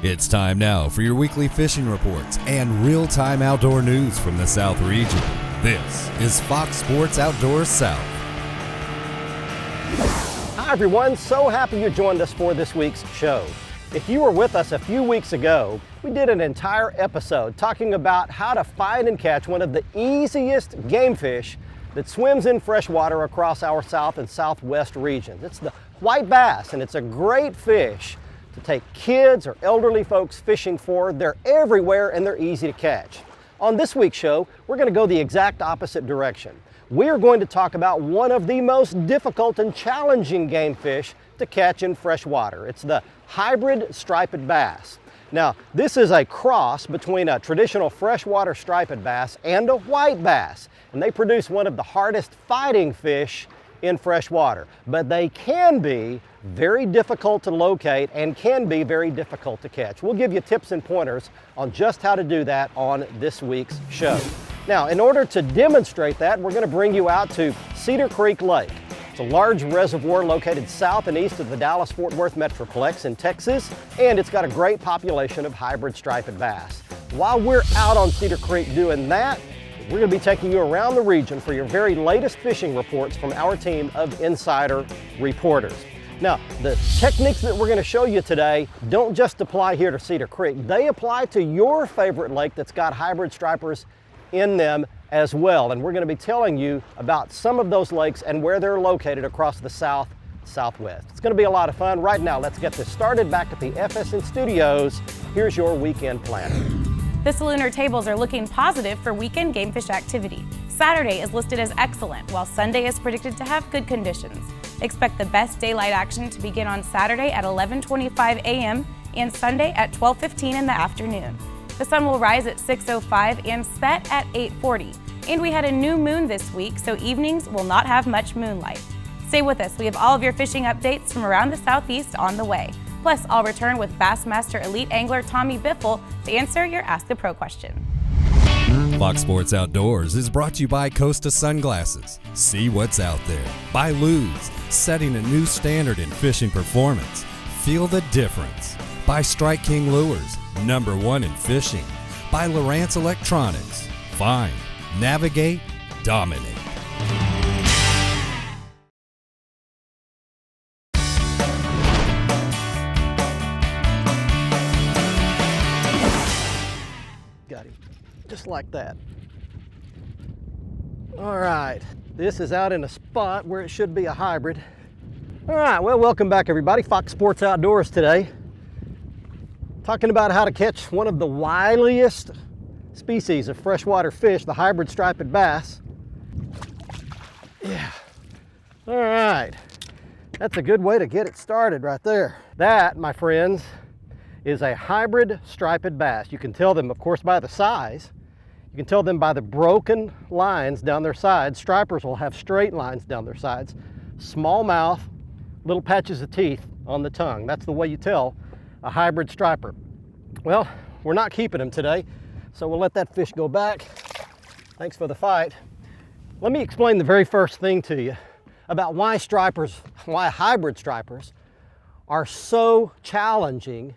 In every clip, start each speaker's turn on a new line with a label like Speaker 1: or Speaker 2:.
Speaker 1: It's time now for your weekly fishing reports and real-time outdoor news from the South region. This is Fox Sports Outdoors South.
Speaker 2: Hi everyone, so happy you joined us for this week's show. If you were with us a few weeks ago, we did an entire episode talking about how to find and catch one of the easiest game fish that swims in fresh water across our south and southwest regions. It's the white bass, and it's a great fish to take kids or elderly folks fishing for. They're everywhere and they're easy to catch. On this week's show, we're going to go the exact opposite direction. We're going to talk about one of the most difficult and challenging game fish to catch in fresh water. It's the hybrid striped bass. Now, this is a cross between a traditional freshwater striped bass and a white bass, and they produce one of the hardest fighting fish in fresh water. But they can be very difficult to locate and can be very difficult to catch. We'll give you tips and pointers on just how to do that on this week's show. Now, in order to demonstrate that, we're going to bring you out to Cedar Creek Lake. It's a large reservoir located south and east of the Dallas-Fort Worth Metroplex in Texas, and it's got a great population of hybrid striped bass. While we're out on Cedar Creek doing that, we're going to be taking you around the region for your very latest fishing reports from our team of insider reporters. Now, the techniques that we're going to show you today don't just apply here to Cedar Creek. They apply to your favorite lake that's got hybrid stripers in them as well. And we're going to be telling you about some of those lakes and where they're located across the southwest. It's going to be a lot of fun. Right now, let's get this started back at the FSN studios. Here's your weekend planner.
Speaker 3: The Salooner tables are looking positive for weekend game fish activity. Saturday is listed as excellent, while Sunday is predicted to have good conditions. Expect the best daylight action to begin on Saturday at 11:25 a.m. and Sunday at 12:15 in the afternoon. The sun will rise at 6:05 and set at 8:40. And we had a new moon this week, so evenings will not have much moonlight. Stay with us. We have all of your fishing updates from around the southeast on the way. Plus, I'll return with Bassmaster Elite Angler Tommy Biffle to answer your Ask a Pro question.
Speaker 1: Fox Sports Outdoors is brought to you by Costa Sunglasses. See what's out there. By Luz, setting a new standard in fishing performance. Feel the difference. By Strike King Lures, #1 in fishing. By Lowrance Electronics. Find, navigate, dominate.
Speaker 2: Got him, just like that. All right, this is out in a spot where it should be a hybrid. All right, well, welcome back everybody. Fox Sports Outdoors today. Talking about how to catch one of the wiliest species of freshwater fish, the hybrid striped bass. Yeah, all right. That's a good way to get it started right there. That, my friends, is a hybrid striped bass. You can tell them, of course, by the size. You can tell them by the broken lines down their sides. Stripers will have straight lines down their sides. Small mouth, little patches of teeth on the tongue. That's the way you tell a hybrid striper. Well, we're not keeping them today, so we'll let that fish go back. Thanks for the fight. Let me explain the very first thing to you about why hybrid stripers are so challenging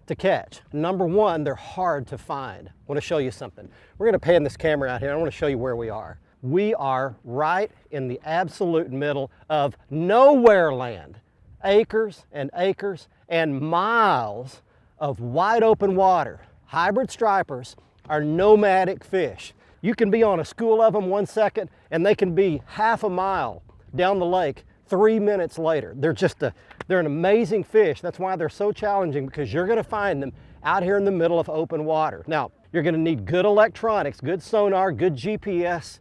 Speaker 2: to catch. #1, they're hard to find. I want to show you something. We're going to pan this camera out here. I want to show you where we are. We are right in the absolute middle of nowhere land. Acres and acres and miles of wide open water. Hybrid stripers are nomadic fish. You can be on a school of them 1 second and they can be half a mile down the lake 3 minutes later. They're an amazing fish. That's why they're so challenging, because you're going to find them out here in the middle of open water. Now, you're going to need good electronics, good sonar, good GPS,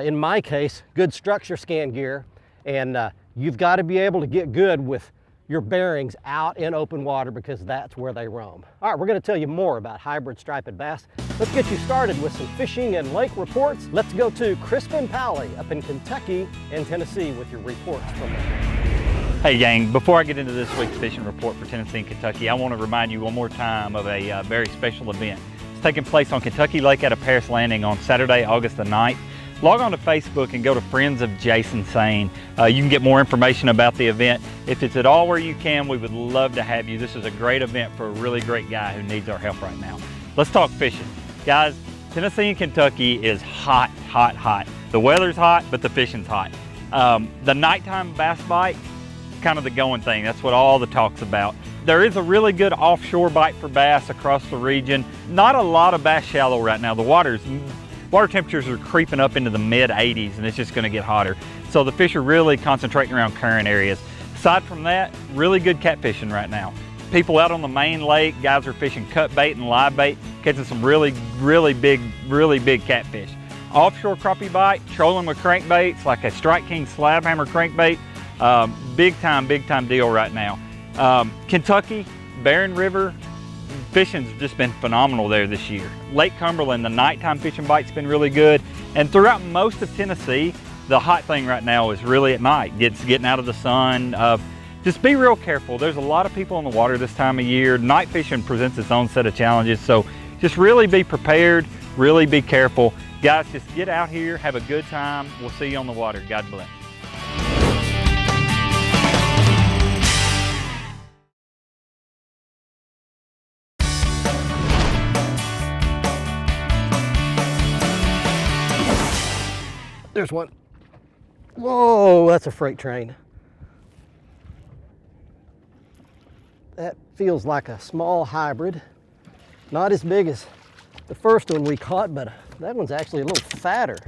Speaker 2: in my case, good structure scan gear, and you've got to be able to get good with your bearings out in open water, because that's where they roam. All right, we're going to tell you more about hybrid striped bass. Let's get you started with some fishing and lake reports. Let's go to Crispin Pally up in Kentucky and Tennessee with your reports from there.
Speaker 4: Hey gang, before I get into this week's fishing report for Tennessee and Kentucky, I want to remind you one more time of a very special event. It's taking place on Kentucky Lake out of Paris Landing on Saturday, August the 9th. log on to Facebook and go to Friends of Jason Sane. You can get more information about the event. If it's at all where you can, we would love to have you. This is a great event for a really great guy who needs our help right now. Let's talk fishing. Guys, Tennessee and Kentucky is hot, hot, hot. The weather's hot, but the fishing's hot. The nighttime bass bite, kind of the going thing. That's what all the talk's about. There is a really good offshore bite for bass across the region. Not a lot of bass shallow right now. The water temperatures are creeping up into the mid 80s, and it's just going to get hotter. So the fish are really concentrating around current areas. Aside from that, really good catfishing right now. People out on the main lake, guys are fishing cut bait and live bait, catching some really big catfish. Offshore crappie bite, trolling with crankbaits like a Strike King slab hammer crankbait. Big time deal right now. Kentucky, Barron River, fishing's just been phenomenal there this year. Lake Cumberland, the nighttime fishing bite's been really good. And throughout most of Tennessee, the hot thing right now is really at night. Getting out of the sun. Just be real careful. There's a lot of people on the water this time of year. Night fishing presents its own set of challenges. So just really be prepared, really be careful. Guys, just get out here, have a good time. We'll see you on the water. God bless.
Speaker 2: There's one. Whoa, that's a freight train. That feels like a small hybrid. Not as big as the first one we caught, but that one's actually a little fatter.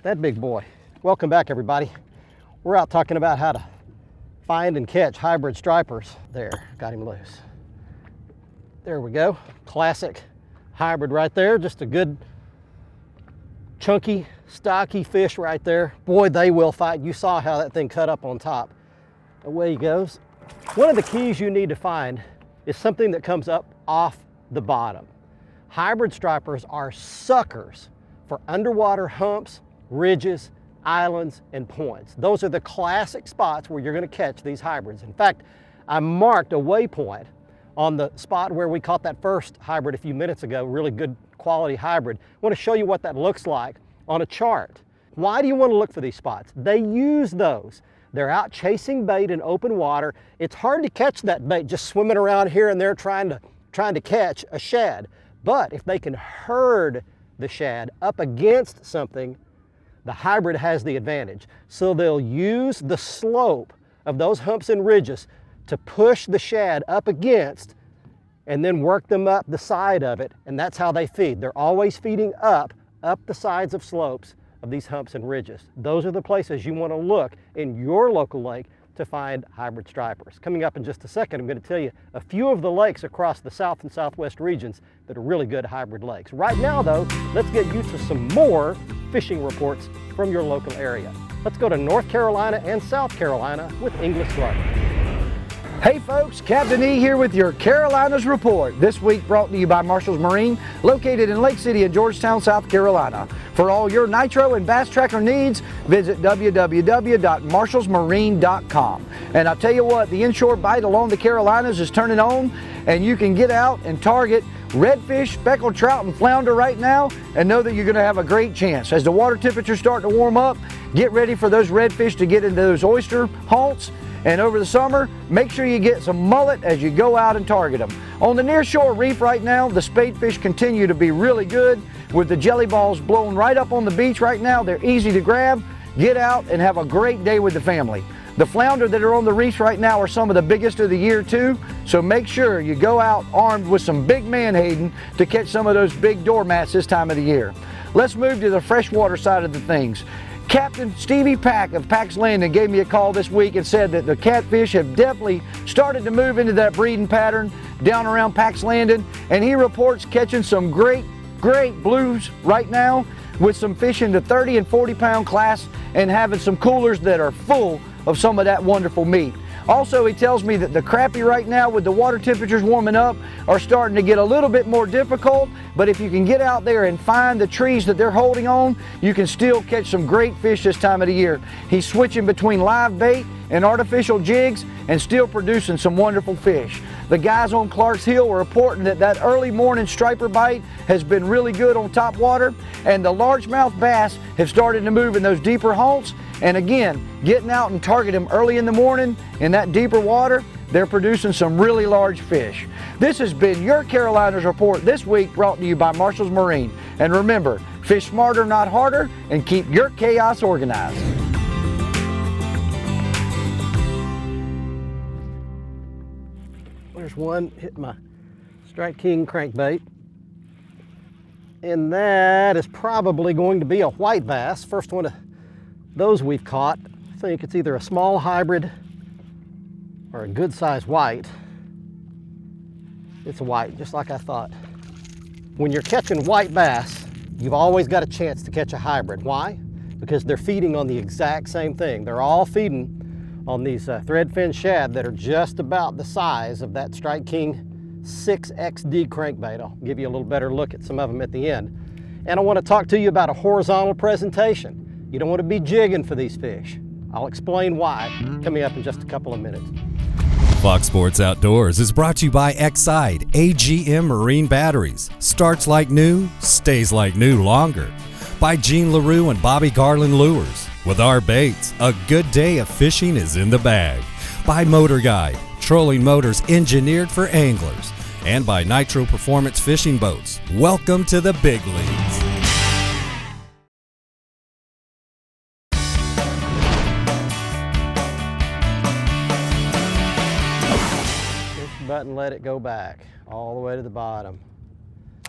Speaker 2: That big boy. Welcome back, everybody. We're out talking about how to find and catch hybrid stripers. There, got him loose. There we go. Classic hybrid right there. Just a good chunky, stocky fish right there. Boy, they will fight. You saw how that thing cut up on top. Away he goes. One of the keys you need to find is something that comes up off the bottom. Hybrid stripers are suckers for underwater humps, ridges, islands, and points. Those are the classic spots where you're going to catch these hybrids. In fact, I marked a waypoint on the spot where we caught that first hybrid a few minutes ago, really good quality hybrid. I want to show you what that looks like on a chart. Why do you want to look for these spots? They use those. They're out chasing bait in open water. It's hard to catch that bait just swimming around here and there trying to catch a shad. But if they can herd the shad up against something, the hybrid has the advantage. So they'll use the slope of those humps and ridges to push the shad up against and then work them up the side of it, and that's how they feed. They're always feeding up the sides of slopes of these humps and ridges. Those are the places you want to look in your local lake to find hybrid stripers. Coming up in just a second, I'm going to tell you a few of the lakes across the south and southwest regions that are really good hybrid lakes. Right now though, let's get you to some more fishing reports from your local area. Let's go to North Carolina and South Carolina with Inglis Clark.
Speaker 5: Hey folks, Captain E here with your Carolinas Report. This week brought to you by Marshall's Marine, located in Lake City and Georgetown, South Carolina. For all your nitro and bass tracker needs, visit www.marshallsmarine.com. And I'll tell you what, the inshore bite along the Carolinas is turning on, and you can get out and target redfish, speckled trout, and flounder right now, and know that you're going to have a great chance. As the water temperatures start to warm up, get ready for those redfish to get into those oyster haunts. And over the summer, make sure you get some mullet as you go out and target them. On the nearshore reef right now, the spadefish continue to be really good with the jelly balls blowing right up on the beach right now. They're easy to grab. Get out and have a great day with the family. The flounder that are on the reefs right now are some of the biggest of the year too, so make sure you go out armed with some big menhaden to catch some of those big doormats this time of the year. Let's move to the freshwater side of the things. Captain Stevie Pack of Pack's Landing gave me a call this week and said that the catfish have definitely started to move into that breeding pattern down around Pack's Landing, and he reports catching some great blues right now with some fish in the 30 and 40 pound class and having some coolers that are full of some of that wonderful meat. Also, he tells me that the crappie right now with the water temperatures warming up are starting to get a little bit more difficult, but if you can get out there and find the trees that they're holding on, you can still catch some great fish this time of the year. He's switching between live bait and artificial jigs and still producing some wonderful fish. The guys on Clark's Hill are reporting that early morning striper bite has been really good on top water, and the largemouth bass have started to move in those deeper haunts. And again, getting out and target them early in the morning in that deeper water, they're producing some really large fish. This has been your Carolinas Report this week, brought to you by Marshall's Marine. And remember, fish smarter, not harder, and keep your chaos organized.
Speaker 2: There's one hit my Strike King crankbait. And that is probably going to be a white bass. First one of those we've caught. I think it's either a small hybrid or a good sized white. It's a white, just like I thought. When you're catching white bass, you've always got a chance to catch a hybrid. Why? Because they're feeding on the exact same thing. They're all feeding on these threadfin shad that are just about the size of that Strike King 6XD crankbait. I'll give you a little better look at some of them at the end. And I want to talk to you about a horizontal presentation. You don't want to be jigging for these fish. I'll explain why coming up in just a couple of minutes.
Speaker 1: Fox Sports Outdoors is brought to you by Exide AGM Marine Batteries. Starts like new, stays like new longer. By Gene LaRue and Bobby Garland Lures. With our baits, a good day of fishing is in the bag. By Motor Guide, trolling motors engineered for anglers. And by Nitro Performance Fishing Boats. Welcome to the big leagues.
Speaker 2: Button, let it go back all the way to the bottom.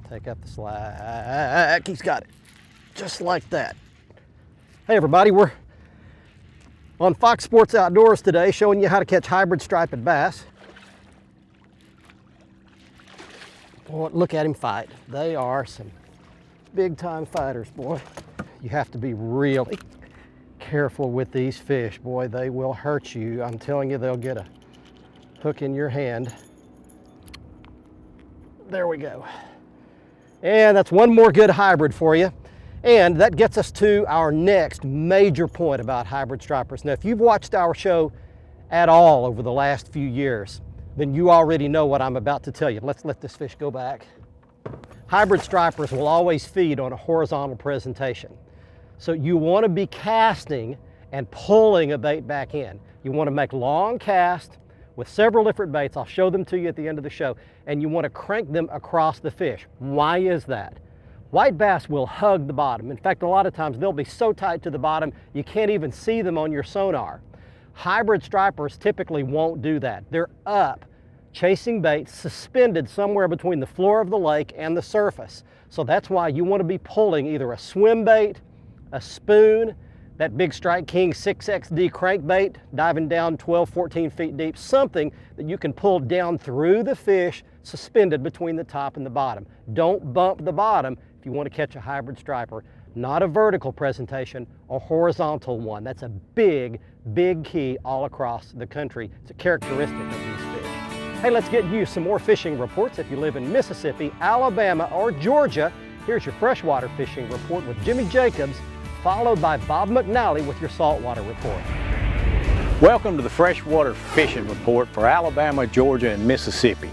Speaker 2: Take up the slack. He's got it just like that. Hey everybody, we're on Fox Sports Outdoors today, showing you how to catch hybrid striped bass. Boy, look at him fight. They are some big time fighters, boy. You have to be really careful with these fish, boy. They will hurt you. I'm telling you, they'll get a hook in your hand. There we go. And that's one more good hybrid for you. And that gets us to our next major point about hybrid stripers. Now, if you've watched our show at all over the last few years, then you already know what I'm about to tell you. Let's let this fish go back. Hybrid stripers will always feed on a horizontal presentation. So you want to be casting and pulling a bait back in. You want to make long casts with several different baits. I'll show them to you at the end of the show. And you want to crank them across the fish. Why is that? White bass will hug the bottom. In fact, a lot of times they'll be so tight to the bottom you can't even see them on your sonar. Hybrid stripers typically won't do that. They're up, chasing bait, suspended somewhere between the floor of the lake and the surface. So that's why you want to be pulling either a swim bait, a spoon, that big Strike King 6XD crankbait, diving down 12, 14 feet deep, something that you can pull down through the fish, suspended between the top and the bottom. Don't bump the bottom if you want to catch a hybrid striper. Not a vertical presentation, a horizontal one. That's a big, big key all across the country. It's a characteristic of these fish. Hey, let's get you some more fishing reports. If you live in Mississippi, Alabama, or Georgia, here's your freshwater fishing report with Jimmy Jacobs, followed by Bob McNally with your saltwater report.
Speaker 6: Welcome to the Freshwater Fishing Report for Alabama, Georgia, and Mississippi.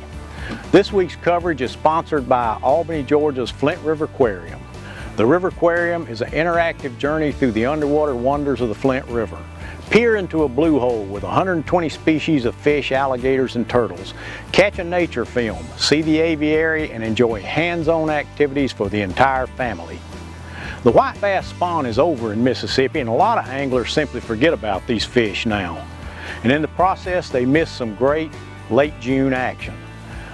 Speaker 6: This week's coverage is sponsored by Albany, Georgia's Flint River Aquarium. The River Aquarium is an interactive journey through the underwater wonders of the Flint River. Peer into a blue hole with 120 species of fish, alligators, and turtles. Catch a nature film, see the aviary, and enjoy hands-on activities for the entire family. The white bass spawn is over in Mississippi, and a lot of anglers simply forget about these fish now. And in the process, they miss some great late June action.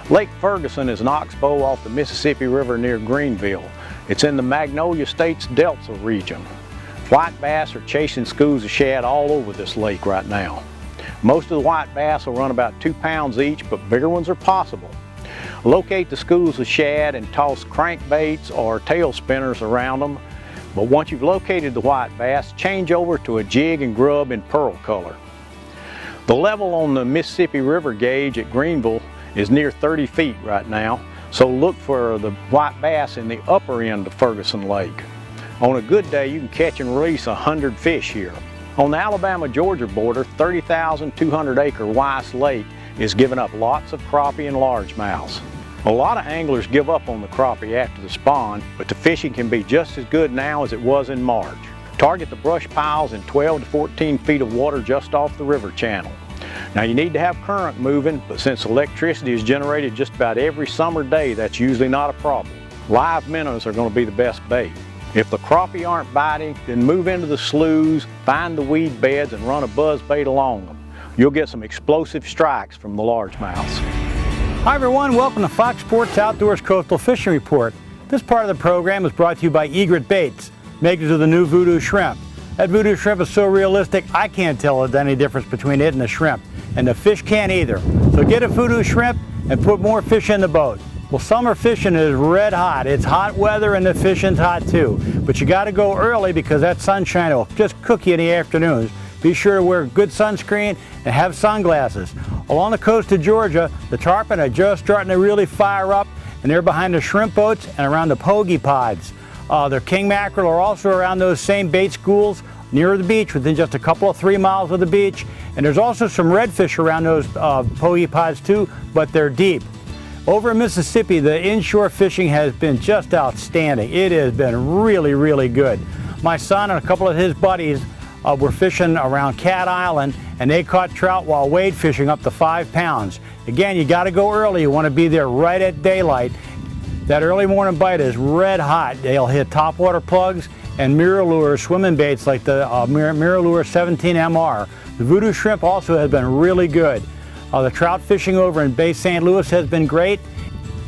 Speaker 6: Lake Ferguson is an oxbow off the Mississippi River near Greenville. It's in the Magnolia State's Delta region. White bass are chasing schools of shad all over this lake right now. Most of the white bass will run about 2 pounds each, but bigger ones are possible. Locate the schools of shad and toss crankbaits or tail spinners around them. But once you've located the white bass, change over to a jig and grub in pearl color. The level on the Mississippi River gauge at Greenville is near 30 feet right now, so look for the white bass in the upper end of Ferguson Lake. On a good day, you can catch and release 100 fish here. On the Alabama-Georgia border, 30,200-acre Weiss Lake is giving up lots of crappie and largemouths. A lot of anglers give up on the crappie after the spawn, but the fishing can be just as good now as it was in March. Target the brush piles in 12 to 14 feet of water just off the river channel. Now you need to have current moving, but since electricity is generated just about every summer day, that's usually not a problem. Live minnows are going to be the best bait. If the crappie aren't biting, then move into the sloughs, find the weed beds, and run a buzz bait along them. You'll get some explosive strikes from the largemouths.
Speaker 7: Hi everyone, welcome to Fox Sports Outdoors Coastal Fishing Report. This part of the program is brought to you by Egret Baits, makers of the new Voodoo Shrimp. That Voodoo Shrimp is so realistic, I can't tell there's any difference between it and the shrimp. And the fish can't either. So get a Voodoo Shrimp and put more fish in the boat. Well, summer fishing is red hot. It's hot weather and the fishing's hot too. But you gotta go early because that sunshine will just cook you in the afternoons. Be sure to wear good sunscreen and have sunglasses. Along the coast of Georgia, the tarpon are just starting to really fire up, and they're behind the shrimp boats and around the pogie pods. The king mackerel are also around those same bait schools near the beach, within just a couple of 3 miles of the beach. And there's also some redfish around those pogie pods too, but they're deep. Over in Mississippi, the inshore fishing has been just outstanding. It has been really, really good. My son and a couple of his buddies were fishing around Cat Island, and they caught trout while wade fishing up to 5 pounds. Again, you got to go early. You want to be there right at daylight. That early morning bite is red hot. They'll hit topwater plugs and mirror lure swimming baits like the mirror lure 17MR. The Voodoo Shrimp also has been really good. The trout fishing over in Bay St. Louis has been great,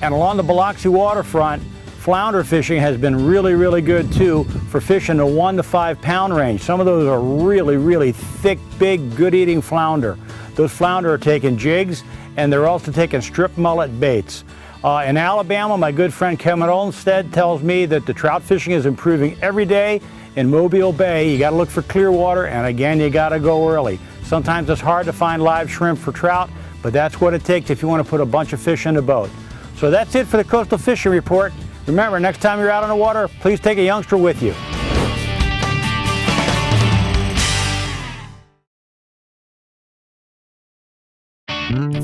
Speaker 7: and along the Biloxi waterfront, flounder fishing has been really, really good too for fishing the 1 to 5 pound range. Some of those are really, really thick, big, good eating flounder. Those flounder are taking jigs, and they're also taking strip mullet baits. In Alabama, my good friend Kevin Olmstead tells me that the trout fishing is improving every day in Mobile Bay. You gotta look for clear water, and again, you gotta go early. Sometimes it's hard to find live shrimp for trout, but that's what it takes if you want to put a bunch of fish in the boat. So that's it for the Coastal Fishing Report. Remember, next time you're out on the water, please take a youngster with you.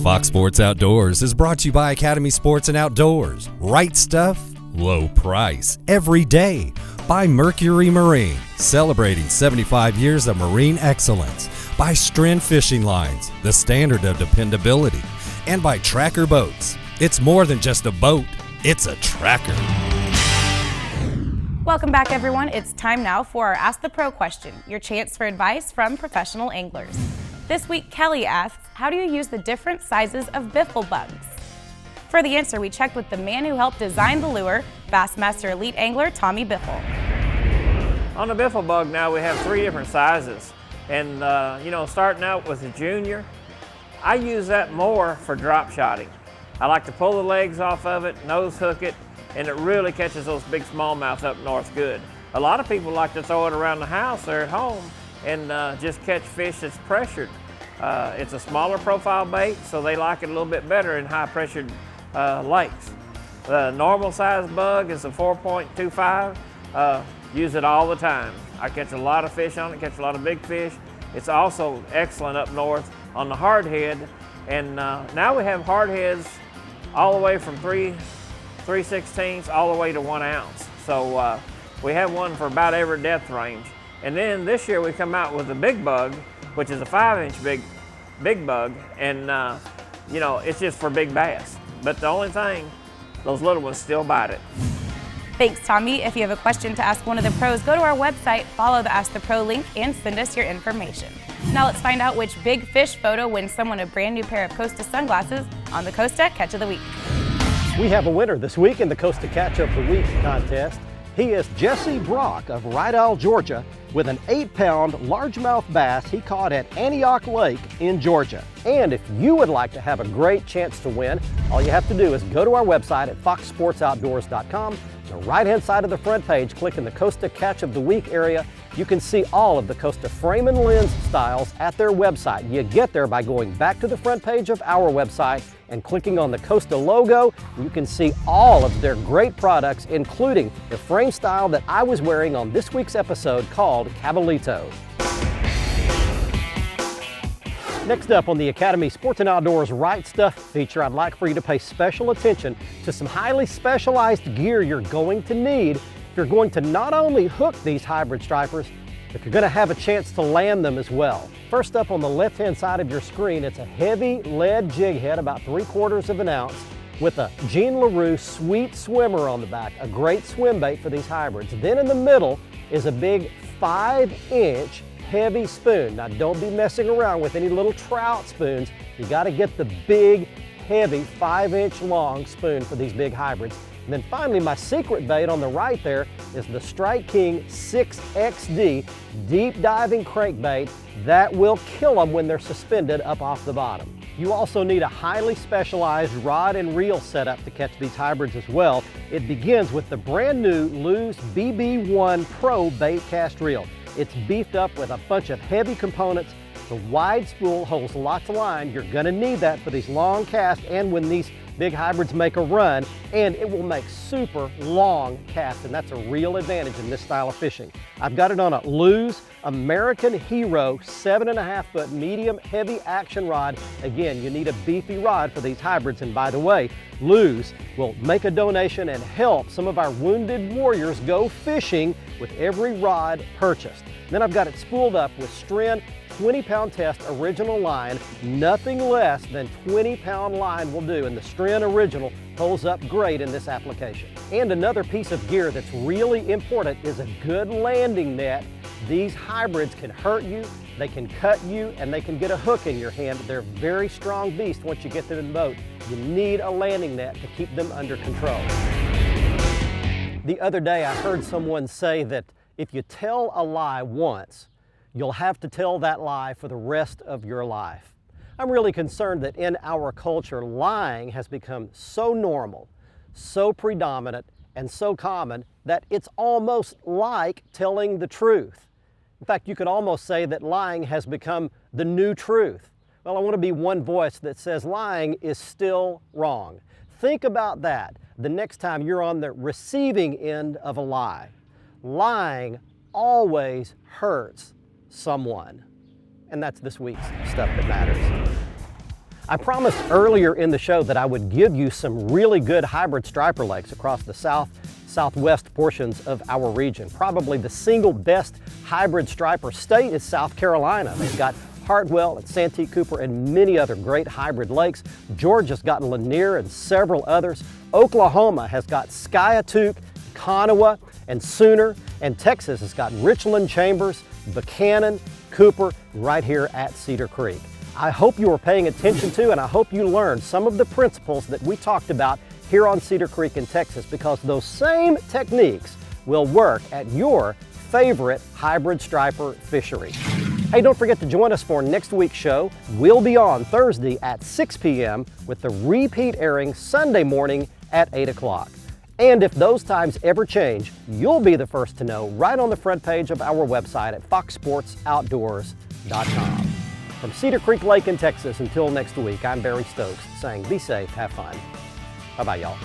Speaker 1: Fox Sports Outdoors is brought to you by Academy Sports and Outdoors. Right stuff, low price, every day. By Mercury Marine, celebrating 75 years of marine excellence. By Stren Fishing Lines, the standard of dependability. And by Tracker Boats. It's more than just a boat, it's a tracker.
Speaker 3: Welcome back, everyone. It's time now for our Ask the Pro question, your chance for advice from professional anglers. This week, Kelly asks, how do you use the different sizes of biffle bugs? For the answer, we checked with the man who helped design the lure, Bassmaster Elite Angler Tommy Biffle.
Speaker 8: On the biffle bug now, we have 3 different sizes. And starting out with the junior, I use that more for drop shotting. I like to pull the legs off of it, nose hook it, and it really catches those big smallmouth up north good. A lot of people like to throw it around the house or at home and just catch fish that's pressured. It's a smaller profile bait, so they like it a little bit better in high pressured lakes. The normal size bug is a 4.25. Use it all the time. I catch a lot of fish on it, catch a lot of big fish. It's also excellent up north on the hardhead. And now we have hardheads all the way from 3/16 all the way to 1 ounce. So we have one for about every depth range. And then this year we come out with a big bug, which is a 5-inch big bug. And it's just for big bass. But the only thing, those little ones still bite it.
Speaker 3: Thanks, Tommy. If you have a question to ask one of the pros, go to our website, follow the Ask the Pro link, and send us your information. Now let's find out which big fish photo wins someone a brand new pair of Costa sunglasses on the Costa Catch of the Week.
Speaker 2: We have a winner this week in the Costa Catch of the Week contest. He is Jesse Brock of Rydell, Georgia, with an 8-pound largemouth bass he caught at Antioch Lake in Georgia. And if you would like to have a great chance to win, all you have to do is go to our website at foxsportsoutdoors.com. On the right-hand side of the front page, click in the Costa Catch of the Week area. You can see all of the Costa frame and lens styles at their website. You get there by going back to the front page of our website and clicking on the Costa logo. You can see all of their great products, including the frame style that I was wearing on this week's episode called Caballito. Next up on the Academy Sports and Outdoors Right Stuff feature, I'd like for you to pay special attention to some highly specialized gear you're going to need if you're going to not only hook these hybrid stripers, but you're going to have a chance to land them as well. First up on the left-hand side of your screen, it's a heavy lead jig head, about 3/4 of an ounce, with a Jean LaRue Sweet Swimmer on the back, a great swim bait for these hybrids. Then in the middle is a big 5-inch heavy spoon. Now don't be messing around with any little trout spoons. You got to get the big, heavy 5-inch long spoon for these big hybrids. And then finally, my secret bait on the right there is the Strike King 6XD deep diving crankbait that will kill them when they're suspended up off the bottom. You also need a highly specialized rod and reel setup to catch these hybrids as well. It begins with the brand new Lew's BB1 Pro bait cast reel. It's beefed up with a bunch of heavy components. The wide spool holds lots of line. You're gonna need that for these long casts and when these big hybrids make a run, and it will make super long casts, and that's a real advantage in this style of fishing. I've got it on a Lew's American Hero 7.5-foot medium heavy action rod. Again, you need a beefy rod for these hybrids, and by the way, Lew's will make a donation and help some of our wounded warriors go fishing with every rod purchased. Then I've got it spooled up with Stren 20-pound test original line. Nothing less than 20-pound line will do, and the Stren original holds up great in this application. And another piece of gear that's really important is a good landing net. These hybrids can hurt you, they can cut you, and they can get a hook in your hand. They're very strong beasts once you get them in the boat. You need a landing net to keep them under control. The other day I heard someone say that if you tell a lie once, you'll have to tell that lie for the rest of your life. I'm really concerned that in our culture, lying has become so normal, so predominant, and so common that it's almost like telling the truth. In fact, you could almost say that lying has become the new truth. Well, I want to be one voice that says lying is still wrong. Think about that the next time you're on the receiving end of a lie. Lying always hurts someone. And that's this week's Stuff That Matters. I promised earlier in the show that I would give you some really good hybrid striper lakes across the southwest portions of our region. Probably the single best hybrid striper state is South Carolina. They've got Hartwell and Santee Cooper and many other great hybrid lakes. Georgia's got Lanier and several others. Oklahoma has got Skiatook, Kanawha, and Sooner. And Texas has got Richland Chambers, Buchanan, Cooper, right here at Cedar Creek. I hope you are paying attention to, and I hope you learned some of the principles that we talked about here on Cedar Creek in Texas, because those same techniques will work at your favorite hybrid striper fishery. Hey, don't forget to join us for next week's show. We'll be on Thursday at 6 p.m. with the repeat airing Sunday morning at 8 o'clock. And if those times ever change, you'll be the first to know right on the front page of our website at foxsportsoutdoors.com. From Cedar Creek Lake in Texas, until next week, I'm Barry Stokes saying be safe, have fun. Bye-bye, y'all.